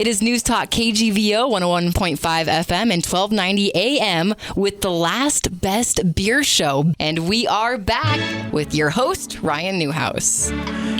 It is Newstalk KGVO 101.5 FM and 1290 AM with the last best beer show. And we are back with your host, Ryan Newhouse.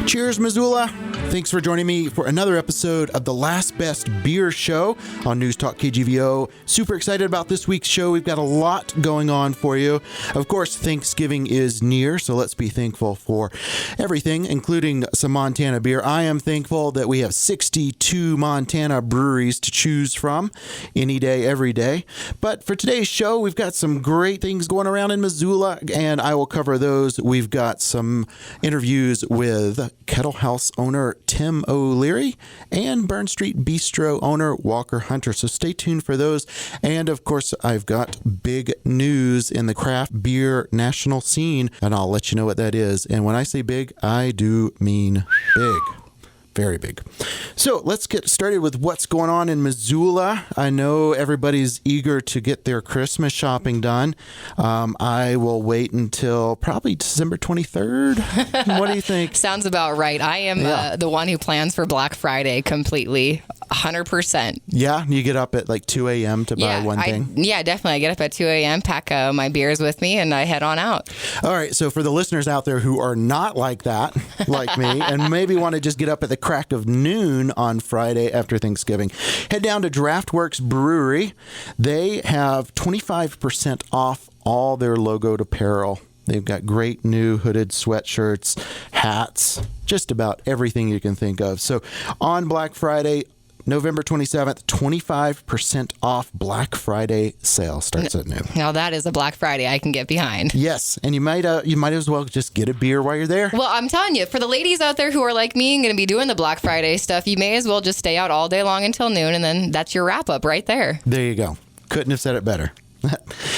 Cheers, Missoula. Thanks for joining me for another episode of the Last Best Beer Show on Newstalk KGVO. Super excited about this week's show. We've got a lot going on for you. Of course, Thanksgiving is near, so let's be thankful for everything, including some Montana beer. I am thankful that we have 62 Montana breweries to choose from any day, every day. But for today's show, we've got some great things going around in Missoula, and I will cover those. We've got some interviews with Kettle House owner Tim O'Leary and Burn Street Bistro owner Walker Hunter. So stay tuned for those. And of course, I've got big news in the craft beer national scene, and I'll let you know what that is. And when I say big, I do mean big. Very big. So let's get started with what's going on in Missoula. I know everybody's eager to get their Christmas shopping done. I will wait until probably December 23rd. What do you think? Sounds about right. I am the one who plans for Black Friday completely. 100%. Yeah, you get up at like 2 a.m. to buy one thing? Yeah, definitely. I get up at 2 a.m., pack my beers with me, and I head on out. All right, so for the listeners out there who are not like that, like me, and maybe want to just get up at the crack of noon on Friday after Thanksgiving, head down to Draftworks Brewery. They have 25% off all their logoed apparel. They've got great new hooded sweatshirts, hats, just about everything you can think of. So on Black Friday, November 27th, 25% off Black Friday sale starts at noon. Now that is a Black Friday I can get behind. Yes, and you might as well just get a beer while you're there. Well, I'm telling you, for the ladies out there who are like me and going to be doing the Black Friday stuff, you may as well just stay out all day long until noon, and then that's your wrap up right there. There you go. Couldn't have said it better.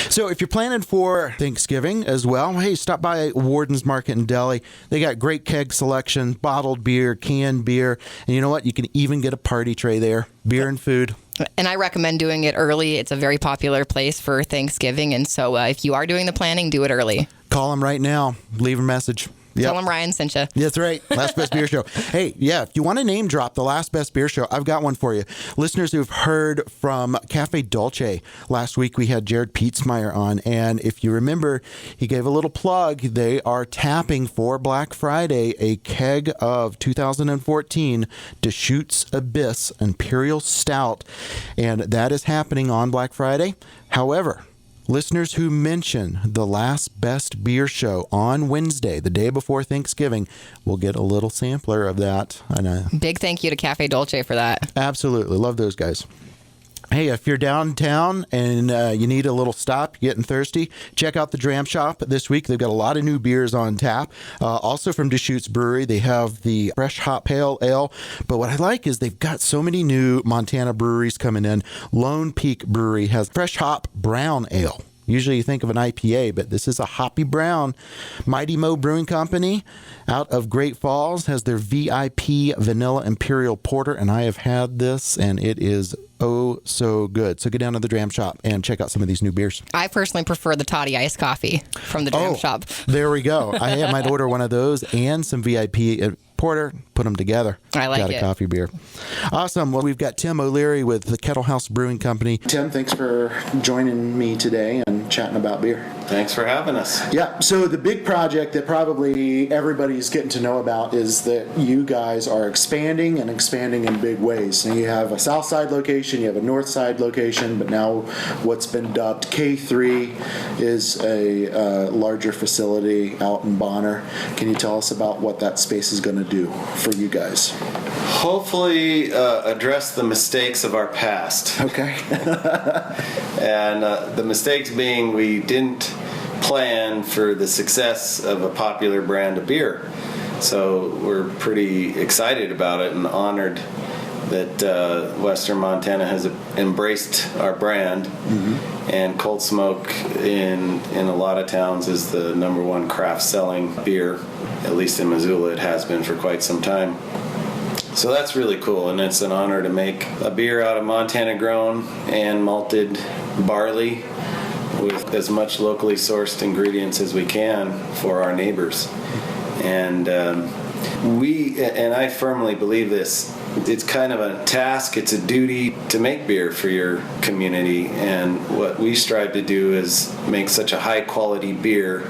So if you're planning for Thanksgiving as well, hey, stop by Warden's Market and Deli. They got great keg selection, bottled beer, canned beer, and you know what? You can even get a party tray there, beer and food. And I recommend doing it early. It's a very popular place for Thanksgiving, and so if you are doing the planning, do it early. Call them right now. Leave a message. Yep. Tell them Ryan sent you. That's right. Last Best Beer Show. Hey, yeah, if you want to name drop the Last Best Beer Show, I've got one for you. Listeners who've heard from Cafe Dolce. Last week we had Jared Pietzmeyer on, and if you remember, he gave a little plug. They are tapping for Black Friday a keg of 2014 Deschutes Abyss Imperial Stout, and that is happening on Black Friday. However, listeners who mention the Last Best Beer Show on Wednesday, the day before Thanksgiving, will get a little sampler of that. Big thank you to Cafe Dolce for that. Absolutely. Love those guys. Hey, if you're downtown and you need a little stop, you're getting thirsty, check out the Dram Shop this week. They've got a lot of new beers on tap. Also from Deschutes Brewery, they have the Fresh Hop Pale Ale. But what I like is they've got so many new Montana breweries coming in. Lone Peak Brewery has Fresh Hop Brown Ale. Usually you think of an IPA, but this is a hoppy brown. Mighty Mo Brewing Company out of Great Falls has their VIP Vanilla Imperial Porter, and I have had this, and it is so good. So get down to the Dram Shop and check out some of these new beers. I personally prefer the Toddy Iced Coffee from the Dram Shop. There we go. I might order one of those and some VIP Porter, put them together. I like it. Got a coffee beer. Awesome. Well, we've got Tim O'Leary with the Kettle House Brewing Company. Tim, thanks for joining me today and chatting about beer. Thanks for having us. Yeah, so the big project that probably everybody's getting to know about is that you guys are expanding in big ways. And you have a south side location, you have a north side location, but now what's been dubbed K3 is a larger facility out in Bonner. Can you tell us about what that space is going to do for you guys? Hopefully address the mistakes of our past. Okay. And the mistakes being we didn't plan for the success of a popular brand of beer. So we're pretty excited about it and honored that Western Montana has embraced our brand. Mm-hmm. And Cold Smoke in a lot of towns is the number one craft selling beer. At least in Missoula it has been for quite some time. So that's really cool, and it's an honor to make a beer out of Montana grown and malted barley with as much locally sourced ingredients as we can for our neighbors. And and I firmly believe this, it's kind of a task, it's a duty to make beer for your community, and what we strive to do is make such a high quality beer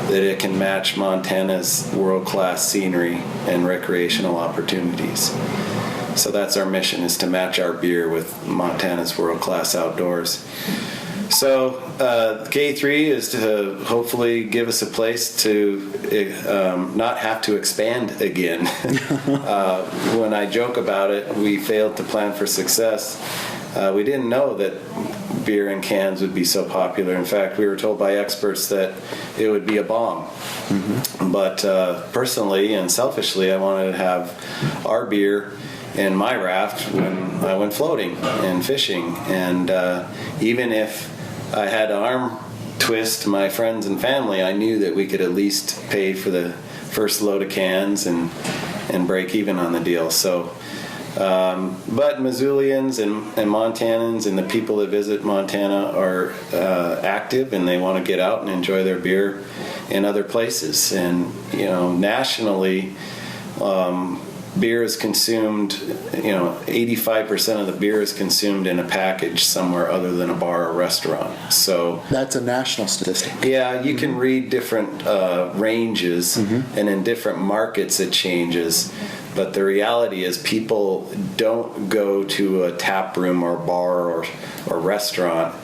that it can match Montana's world-class scenery and recreational opportunities. So that's our mission, is to match our beer with Montana's world-class outdoors. So K3 is to hopefully give us a place to not have to expand again. When I joke about it, we failed to plan for success. We didn't know that beer in cans would be so popular. In fact, we were told by experts that it would be a bomb. Mm-hmm. But personally and selfishly, I wanted to have our beer in my raft when I went floating and fishing. And even if I had to arm twist my friends and family, I knew that we could at least pay for the first load of cans and break even on the deal. So, but Missoulians and Montanans and the people that visit Montana are active, and they want to get out and enjoy their beer in other places. And nationally, beer is consumed, 85% of the beer is consumed in a package somewhere other than a bar or restaurant. So that's a national statistic. Yeah, you can read different ranges, and in different markets it changes. But the reality is people don't go to a tap room or bar or restaurant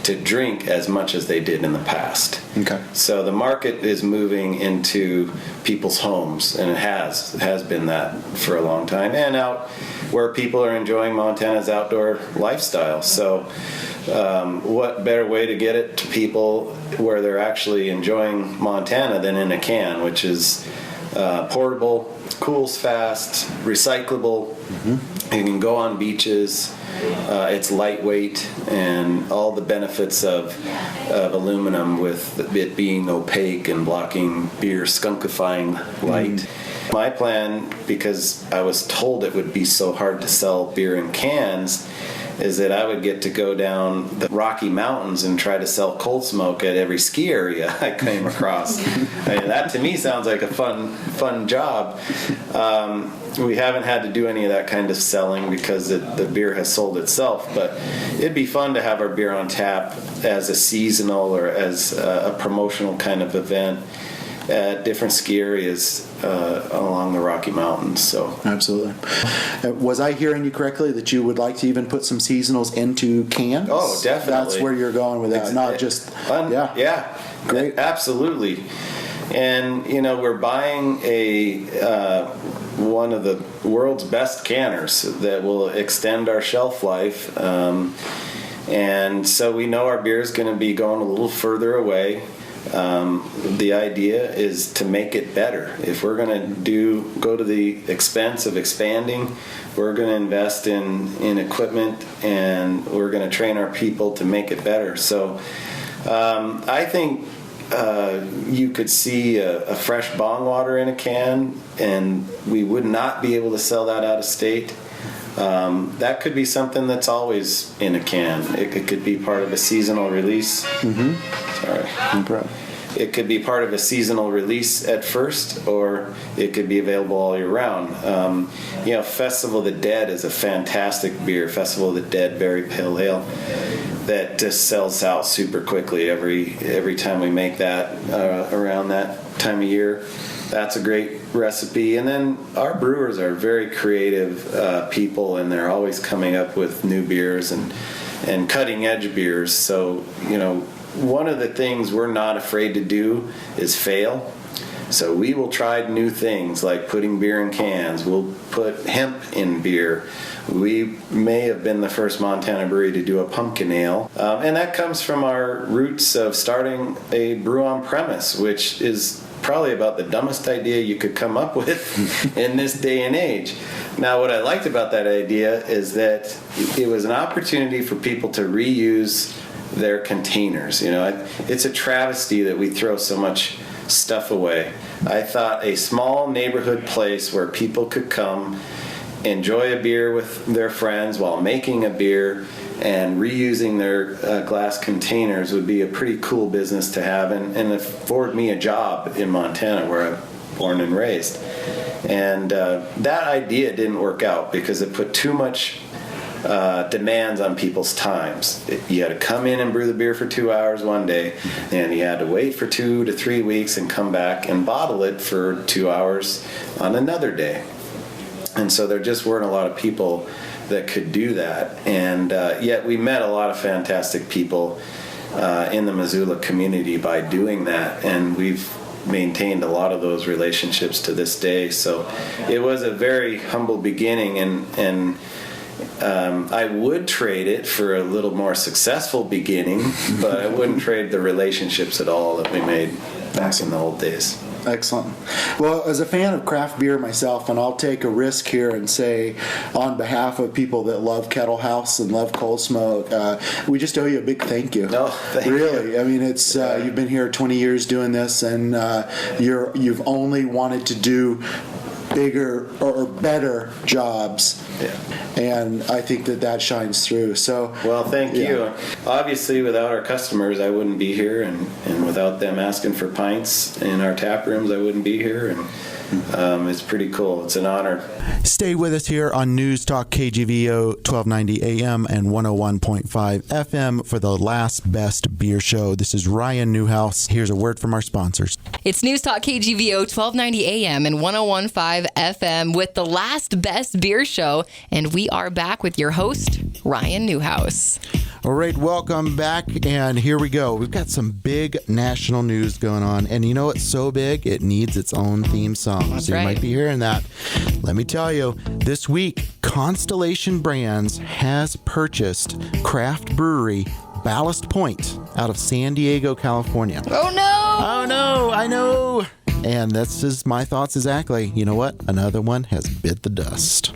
to drink as much as they did in the past. Okay. So the market is moving into people's homes, and it has been that for a long time, and out where people are enjoying Montana's outdoor lifestyle. So what better way to get it to people where they're actually enjoying Montana than in a can, which is portable, cools fast, recyclable. You can go on beaches. It's lightweight, and all the benefits of aluminum, with it being opaque and blocking beer skunkifying light. My plan, because I was told it would be so hard to sell beer in cans, is that I would get to go down the Rocky Mountains and try to sell cold smoke at every ski area I came across. That to me sounds like a fun job. We haven't had to do any of that kind of selling because the beer has sold itself, but it'd be fun to have our beer on tap as a seasonal or as a promotional kind of event at different ski areas along the Rocky Mountains. So absolutely. Was I hearing you correctly that you would like to even put some seasonals into cans? Oh, definitely. That's where you're going with that, not just yeah, great, absolutely. And we're buying one of the world's best canners that will extend our shelf life, and so we know our beer is going to be going a little further away. The idea is to make it better. If we're going to go to the expense of expanding, we're going to invest in equipment, and we're going to train our people to make it better. So I think you could see a fresh bong water in a can, and we would not be able to sell that out of state. That could be something that's always in a can. It could be part of a seasonal release. Sorry. No problem. It could be part of a seasonal release at first, or it could be available all year round. Festival of the Dead is a fantastic beer. Festival of the Dead Berry Pale Ale that just sells out super quickly every time we make that around that time of year. That's a great recipe. And then our brewers are very creative people, and they're always coming up with new beers and cutting edge beers. So, one of the things we're not afraid to do is fail. So we will try new things like putting beer in cans. We'll put hemp in beer. We may have been the first Montana brewery to do a pumpkin ale. And that comes from our roots of starting a brew on premise, which is probably about the dumbest idea you could come up with in this day and age. Now, what I liked about that idea is that it was an opportunity for people to reuse their containers. It's a travesty that we throw so much stuff away. I thought a small neighborhood place where people could come, enjoy a beer with their friends while making a beer and reusing their glass containers would be a pretty cool business to have, and afford me a job in Montana where I born and raised. And that idea didn't work out because it put too much demands on people's times. You had to come in and brew the beer for 2 hours one day, and you had to wait for 2 to 3 weeks and come back and bottle it for 2 hours on another day. And so there just weren't a lot of people that could do that. And yet we met a lot of fantastic people in the Missoula community by doing that, and we've maintained a lot of those relationships to this day. So it was a very humble beginning, and I would trade it for a little more successful beginning, but I wouldn't trade the relationships at all that we made back in the old days. Excellent. Well, as a fan of craft beer myself, and I'll take a risk here and say, on behalf of people that love Kettle House and love Cold Smoke, we just owe you a big thank you. No, thank you. Really, I mean, it's you've been here 20 years doing this, and you've only wanted to do bigger or better jobs. Yeah. And I think that shines through. So, well, thank you. Obviously, without our customers, I wouldn't be here, and without them asking for pints in our tap rooms, I wouldn't be here. And it's pretty cool. It's an honor. Stay with us here on Newstalk KGVO 1290 AM and 101.5 FM for the last best beer show. This is Ryan Newhouse. Here's a word from our sponsors. It's Newstalk KGVO 1290 AM and 101.5 FM with the last best beer show. And we are back with your host, Ryan Newhouse. All right, welcome back, and here we go. We've got some big national news going on, and you know it's so big, it needs its own theme song. That's so you right. might be hearing that. Let me tell you, this week, Constellation Brands has purchased craft brewery Ballast Point out of San Diego, California. Oh, no! Oh, no, I know. And this is my thoughts exactly. You know what? Another one has bit the dust.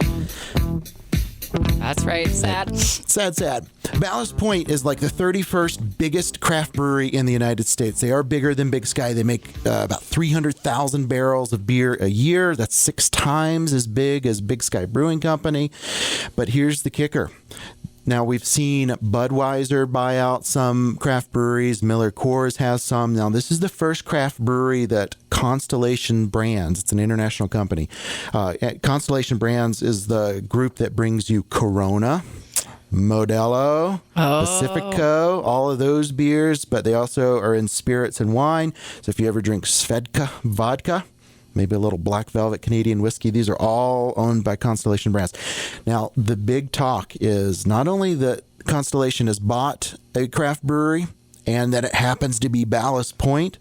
That's right. Sad. Sad. Ballast Point is like the 31st biggest craft brewery in the United States. They are bigger than Big Sky. They make about 300,000 barrels of beer a year. That's 6 times as big as Big Sky Brewing Company. But here's the kicker. Now, we've seen Budweiser buy out some craft breweries. Miller Coors has some. Now, this is the first craft brewery that Constellation Brands, it's an international company. Constellation Brands is the group that brings you Corona, Modelo, Pacifico, all of those beers, but they also are in spirits and wine. So if you ever drink Svedka vodka, maybe a little Black Velvet Canadian whiskey. These are all owned by Constellation Brands. Now, the big talk is not only that Constellation has bought a craft brewery and that it happens to be Ballast Point,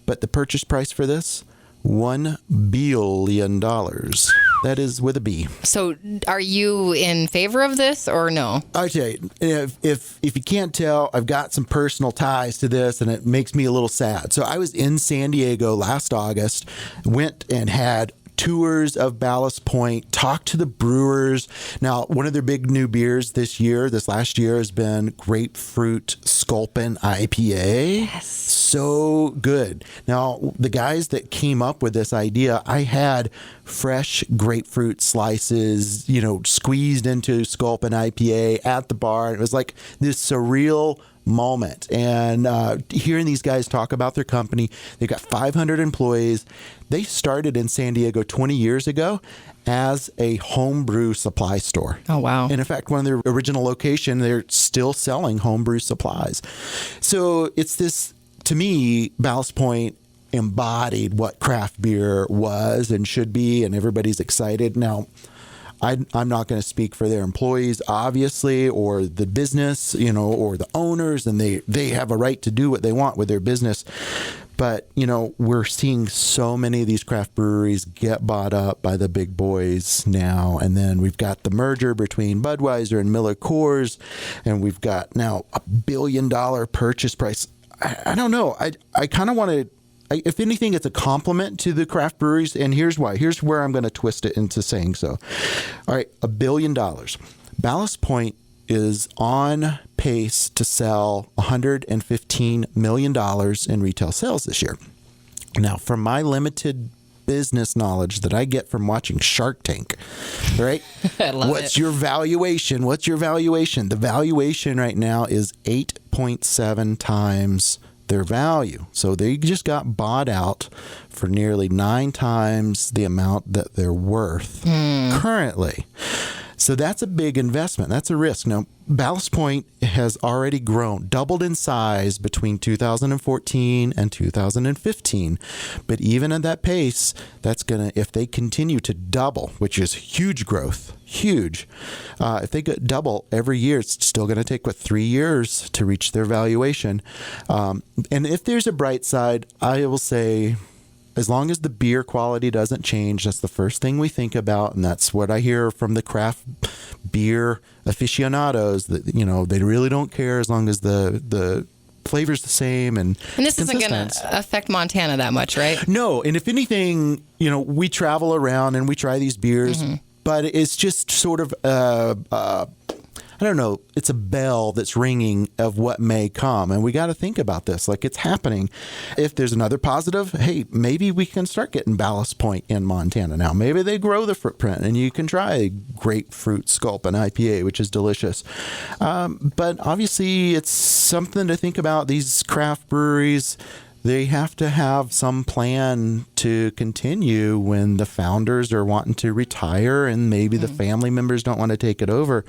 but the purchase price for this, $1 billion. That is with a B. So are you in favor of this or no? I tell you, if you can't tell, I've got some personal ties to this, and it makes me a little sad. So I was in San Diego last August, went and had tours of Ballast Point, talked to the brewers. Now, one of their big new beers this last year, has been Grapefruit Sculpin IPA. Yes. So good. Now, the guys that came up with this idea, I had fresh grapefruit slices, squeezed into Sculpin IPA at the bar. It was like this surreal moment. And hearing these guys talk about their company, they've got 500 employees. They started in San Diego 20 years ago as a homebrew supply store. Oh, wow. And in fact, one of their original location, they're still selling homebrew supplies. So it's this, to me, Ballast Point embodied what craft beer was and should be, and everybody's excited. Now, I'm not going to speak for their employees, obviously, or the business, or the owners, and they have a right to do what they want with their business. But, we're seeing so many of these craft breweries get bought up by the big boys now. And then we've got the merger between Budweiser and Miller Coors, and we've got now $1 billion purchase price. I don't know. I kind of want to, if anything, it's a compliment to the craft breweries, and here's why. Here's where I'm going to twist it into saying so. All right, $1 billion. Ballast Point is on pace to sell $115 million in retail sales this year. Now, from my limited business knowledge that I get from watching Shark Tank, right? I love What's it. your valuation? The valuation right now is 8.7 times their value. So they just got bought out for nearly 9 times the amount that they're worth currently. So that's a big investment. That's a risk. Now, Ballast Point has already grown, doubled in size between 2014 and 2015. But even at that pace, that's going to, if they continue to double, which is huge growth, huge. If they get double every year, it's still going to take, 3 years to reach their valuation. And if there's a bright side, I will say, as long as the beer quality doesn't change, that's the first thing we think about, and that's what I hear from the craft beer aficionados, that, they really don't care as long as the flavor's the same and this isn't going to affect Montana that much, right? No, and if anything, we travel around and we try these beers, but it's just sort of I don't know, it's a bell that's ringing of what may come. And we got to think about this like it's happening. If there's another positive, hey, maybe we can start getting Ballast Point in Montana now. Maybe they grow the footprint and you can try Grapefruit Sculpin IPA, which is delicious. But obviously it's something to think about. These craft breweries, they have to have some plan to continue when the founders are wanting to retire and maybe the family members don't want to take it over.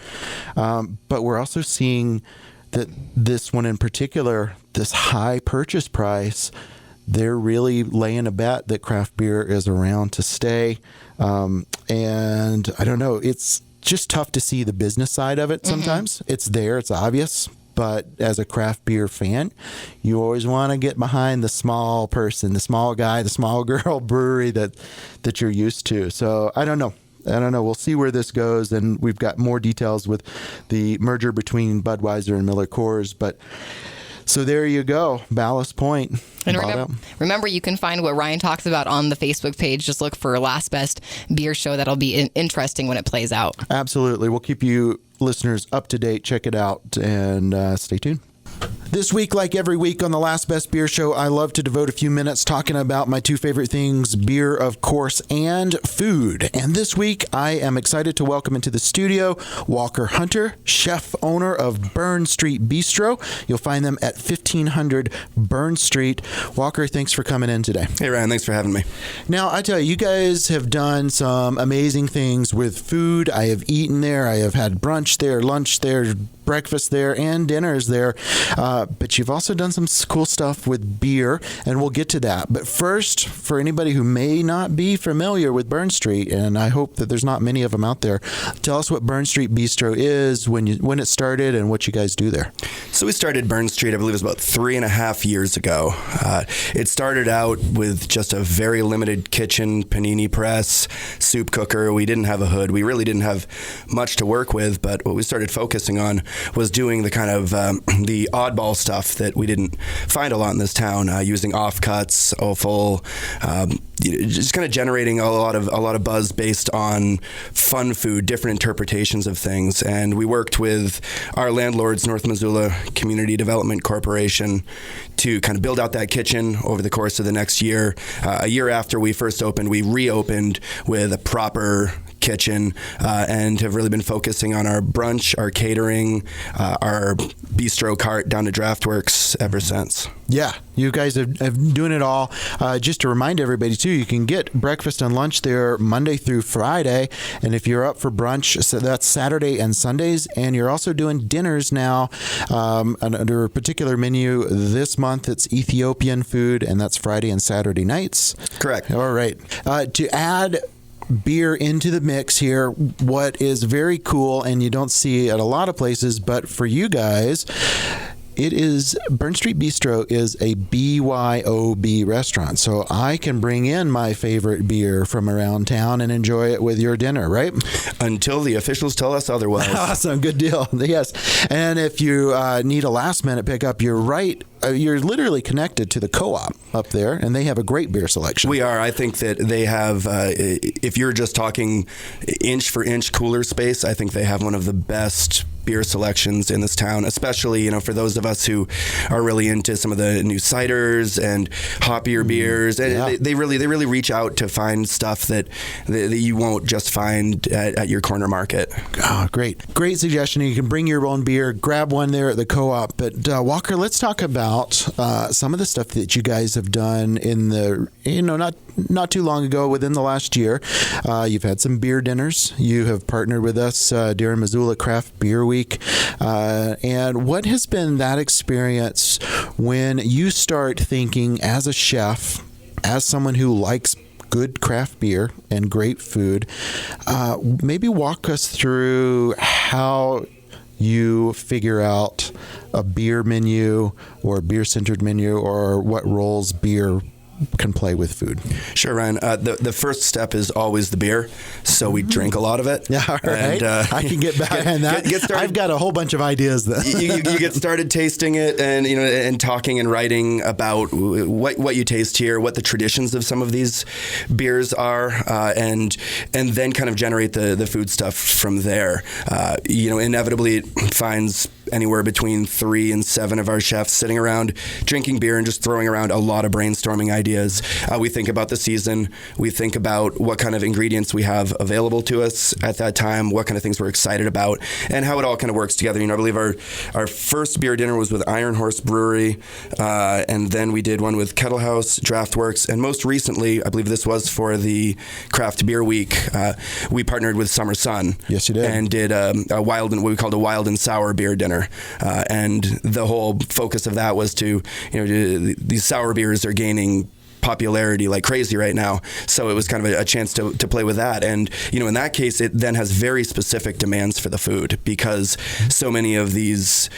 But we're also seeing that this one in particular, this high purchase price, they're really laying a bet that craft beer is around to stay. And I don't know, it's just tough to see the business side of it sometimes. It's there, it's obvious. But as a craft beer fan, you always want to get behind the small person, the small guy, the small girl brewery that you're used to. So I don't know. We'll see where this goes. And we've got more details with the merger between Budweiser and Miller Coors. But so there you go. Ballast Point. And remember, you can find what Ryan talks about on the Facebook page. Just look for Last Best Beer Show. That'll be interesting when it plays out. Absolutely. We'll keep you listeners up to date. Check it out and stay tuned. This week, like every week on the Last Best Beer Show, I love to devote a few minutes talking about my 2 favorite things, beer, of course, and food. And this week, I am excited to welcome into the studio Walker Hunter, chef owner of Burn Street Bistro. You'll find them at 1500 Burn Street. Walker, thanks for coming in today. Hey, Ryan, thanks for having me. Now, I tell you, you guys have done some amazing things with food. I have eaten there. I have had brunch there, lunch there, breakfast there, and dinners there. But you've also done some cool stuff with beer, and we'll get to that. But first, for anybody who may not be familiar with Burn Street, and I hope that there's not many of them out there, tell us what Burn Street Bistro is, when it started, and what you guys do there. So we started Burn Street, I believe it was about 3.5 years ago. It started out with just a very limited kitchen, panini press, soup cooker. We didn't have a hood. We really didn't have much to work with, but what we started focusing on was doing the kind of the oddball stuff that we didn't find a lot in this town, using offcuts, offal, just kind of generating a lot of buzz based on fun food, different interpretations of things. And we worked with our landlords, North Missoula Community Development Corporation, to kind of build out that kitchen over the course of the next year. A year after we first opened, we reopened with a proper kitchen and have really been focusing on our brunch, our catering, our bistro cart down to Draftworks ever since. Yeah, you guys have doing it all. Just to remind everybody, too, you can get breakfast and lunch there Monday through Friday. And if you're up for brunch, so that's Saturday and Sundays. And you're also doing dinners now under a particular menu. This month, it's Ethiopian food, and that's Friday and Saturday nights. Correct. All right. To add beer into the mix here, what is very cool, and you don't see at a lot of places, but for you guys, it is Burn Street Bistro is a BYOB restaurant. So I can bring in my favorite beer from around town and enjoy it with your dinner, right? Until the officials tell us otherwise. Awesome. Good deal. Yes. And if you need a last minute pickup, you're right. You're literally connected to the co-op up there, and they have a great beer selection. We are. I think that they have, if you're just talking inch for inch cooler space, I think they have one of the best beer selections in this town, especially, for those of us who are really into some of the new ciders and hoppier beers. And they really reach out to find stuff that you won't just find at your corner market. Oh, great suggestion. You can bring your own beer, grab one there at the co-op. But Walker, let's talk about some of the stuff that you guys have done in the, not too long ago, within the last year. You've had some beer dinners. You have partnered with us during Missoula Craft Beer Week. And what has been that experience when you start thinking as a chef, as someone who likes good craft beer and great food, maybe walk us through how you figure out a beer menu or a beer-centered menu, or what roles beer can play with food. Sure, Ryan. The first step is always the beer, so we drink a lot of it. Yeah, all right. And, I can get behind that. Get started. I've got a whole bunch of ideas then. you get started tasting it, and and talking and writing about what you taste here, what the traditions of some of these beers are, and then kind of generate the food stuff from there. Inevitably it finds anywhere between 3 and 7 of our chefs sitting around drinking beer and just throwing around a lot of brainstorming ideas. We think about the season. We think about what kind of ingredients we have available to us at that time, what kind of things we're excited about, and how it all kind of works together. I believe our first beer dinner was with Iron Horse Brewery, and then we did one with Kettle House, Draftworks, and most recently, I believe this was for the Craft Beer Week, we partnered with Summer Sun. Yes, you did. And did what we called a wild and sour beer dinner. And the whole focus of that was to, these sour beers are gaining popularity like crazy right now, so it was kind of a chance to play with that. And in that case, it then has very specific demands for the food, because so many of these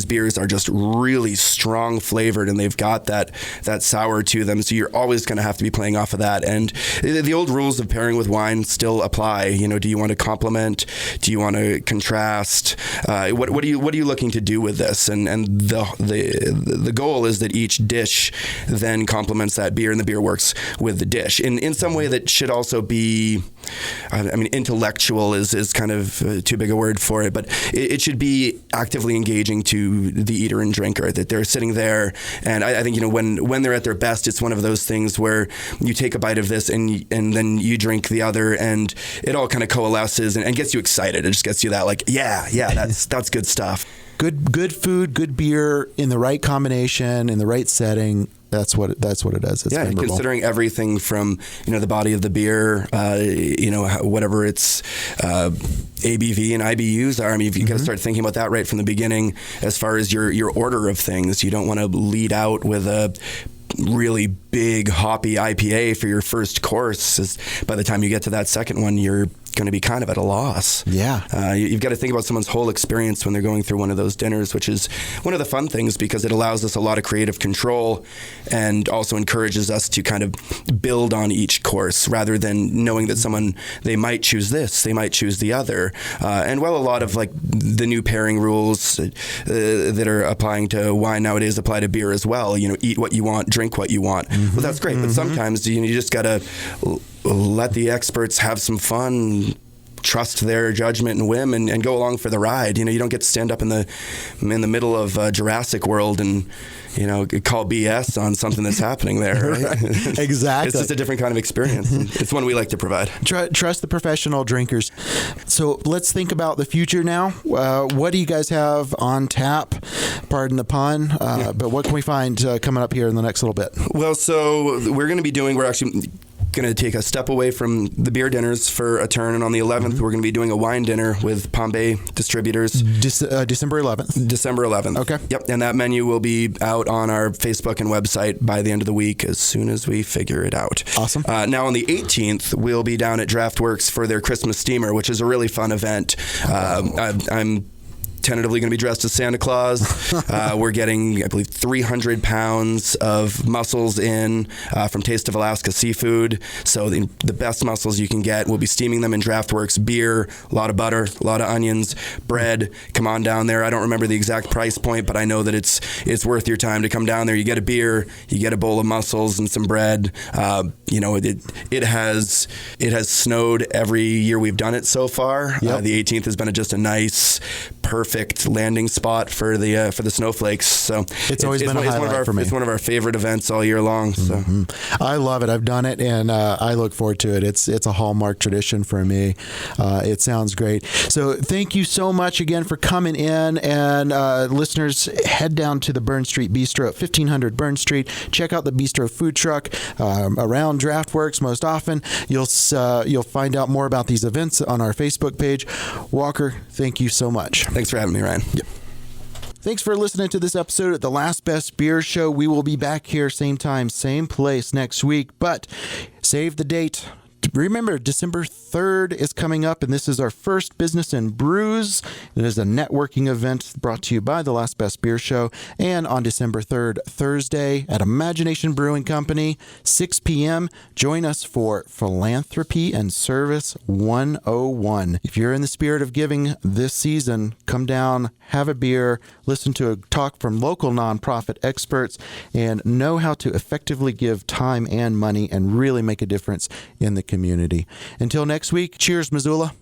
beers are just really strong flavored, and they've got that sour to them, so you're always going to have to be playing off of that. And the old rules of pairing with wine still apply. Do you want to complement? Do you want to contrast? What are you looking to do with this? And the goal is that each dish then complements that beer, and the beer works with the dish in some way that should also be, intellectual is kind of too big a word for it, but it should be actively engaging to the eater and drinker, that they're sitting there. And I think when they're at their best, it's one of those things where you take a bite of this and then you drink the other, and it all kind of coalesces and gets you excited. It just gets you that that's good stuff. Good food, good beer in the right combination, in the right setting. That's what it does. It's memorable. Considering everything from the body of the beer, whatever its ABV and IBUs are. You've got to start thinking about that right from the beginning. As far as your order of things, you don't want to lead out with a really big hoppy IPA for your first course. By the time you get to that second one, you're going to be kind of at a loss. Yeah. You've got to think about someone's whole experience when they're going through one of those dinners, which is one of the fun things, because it allows us a lot of creative control and also encourages us to kind of build on each course, rather than knowing that they might choose this, they might choose the other. And a lot of the new pairing rules that are applying to wine nowadays apply to beer as well. Eat what you want, drink what you want. Well, that's great, but sometimes you just got to let the experts have some fun, trust their judgment and whim, and go along for the ride. You don't get to stand up in the middle of Jurassic World and call BS on something that's happening there. Right? Exactly. It's just a different kind of experience. It's one we like to provide. Trust the professional drinkers. So let's think about the future now. What do you guys have on tap? Pardon the pun, but what can we find coming up here in the next little bit? Well, so we're actually going to take a step away from the beer dinners for a turn, and on the 11th we're going to be doing a wine dinner with Palm Bay Distributors. December 11th. December 11th. Okay. Yep, and that menu will be out on our Facebook and website by the end of the week, as soon as we figure it out. Awesome. Now on the 18th we'll be down at Draftworks for their Christmas Steamer, which is a really fun event. I'm tentatively going to be dressed as Santa Claus. We're getting, I believe, 300 pounds of mussels in from Taste of Alaska Seafood. So the best mussels you can get. We'll be steaming them in DraftWorks beer, a lot of butter, a lot of onions, bread. Come on down there. I don't remember the exact price point, but I know that it's worth your time to come down there. You get a beer, you get a bowl of mussels and some bread. It has snowed every year we've done it so far. Yep. The 18th has been just a nice, perfect landing spot for the snowflakes. So it's always been a highlight for me. It's one of our favorite events all year long. So I love it. I've done it, and I look forward to it. It's a hallmark tradition for me. It sounds great. So thank you so much again for coming in, and listeners, head down to the Burn Street Bistro at 1500 Burn Street. Check out the Bistro food truck around DraftWorks. Most often, you'll find out more about these events on our Facebook page. Walker, thank you so much. Thanks for having me, Ryan. Yep. Thanks for listening to this episode of the Last Best Beer Show. We will be back here same time, same place next week, but save the date. Remember, December 3rd is coming up, and this is our first Business and Brews. It is a networking event brought to you by the Last Best Beer Show. And on December 3rd, Thursday, at Imagination Brewing Company, 6 p.m., join us for Philanthropy and Service 101. If you're in the spirit of giving this season, come down, have a beer, listen to a talk from local nonprofit experts, and know how to effectively give time and money and really make a difference in the community. Until next week, cheers, Missoula.